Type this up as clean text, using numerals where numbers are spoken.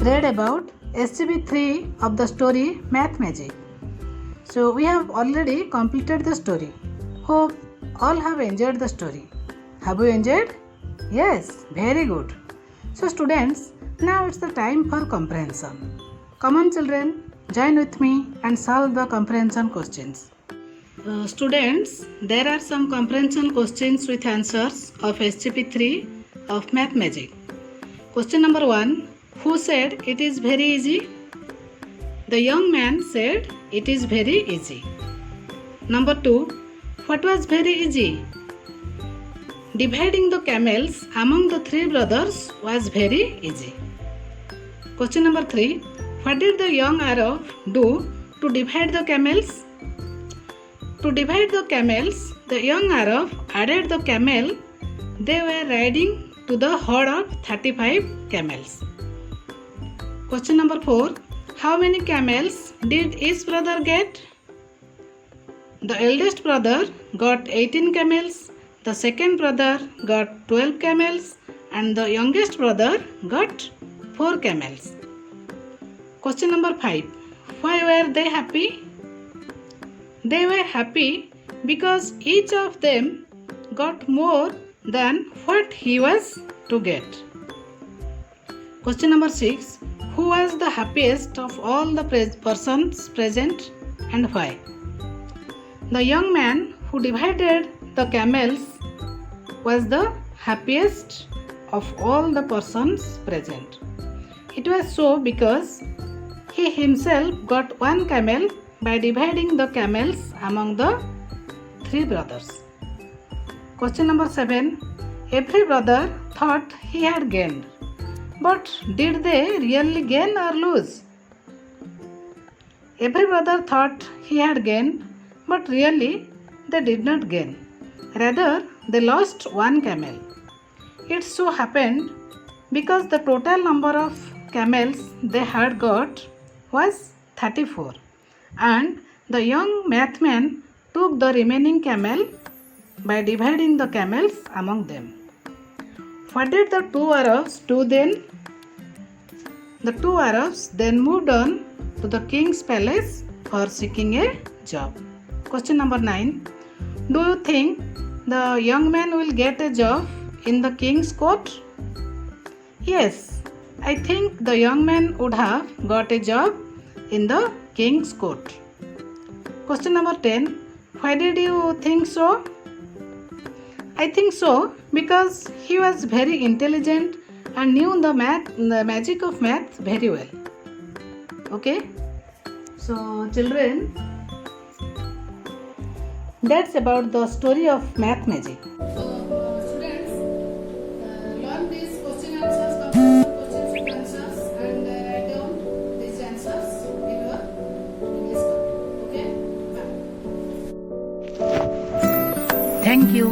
read about SCP-3 of the story Math Magic. So we have already completed the story. Hope all have enjoyed the story. Have you enjoyed? Yes, very good. So students, now it's the time for comprehension. Come on children, join with me and solve the comprehension questions. Students, there are some comprehension questions with answers of SCP-3 of Math Magic. Question number 1. Who said it is very easy? The young man said it is very easy. Number 2. What was very easy? Dividing the camels among the three brothers was very easy. Question number 3. What did the young Arab do to divide the camels? To divide the camels, the young Arab added the camel they were riding to the herd of 35 camels. Question number 4. How many camels did each brother get? The eldest brother got 18 camels, the second brother got 12 camels, and the youngest brother got 4 camels. Question number 5. Why were they happy? They were happy because each of them got more than what he was to get. Question number 6. Who was the happiest of all the persons present and why? The young man who divided the camels was the happiest of all the persons present. It was so because he himself got one camel by dividing the camels among the three brothers. Question number 7. Every brother thought he had gained. But did they really gain or lose? Every brother thought he had gained, but really they did not gain. Rather, they lost one camel. It so happened because the total number of camels they had got was 34, and the young mathman took the remaining camel by dividing the camels among them. What did the two Arabs do then? The two Arabs then moved on to the king's palace for seeking a job. Question number 9. Do you think the young man will get a job in the king's court? Yes, I think the young man would have got a job in the king's court. Question number 10. Why did you think so? I think so because he was very intelligent and knew the magic of math very well. Okay? So children, that's about the story of Math Magic. So students, learn these question answers, questions with answers, and write down these answers in your English copy. Okay? Bye. Thank you.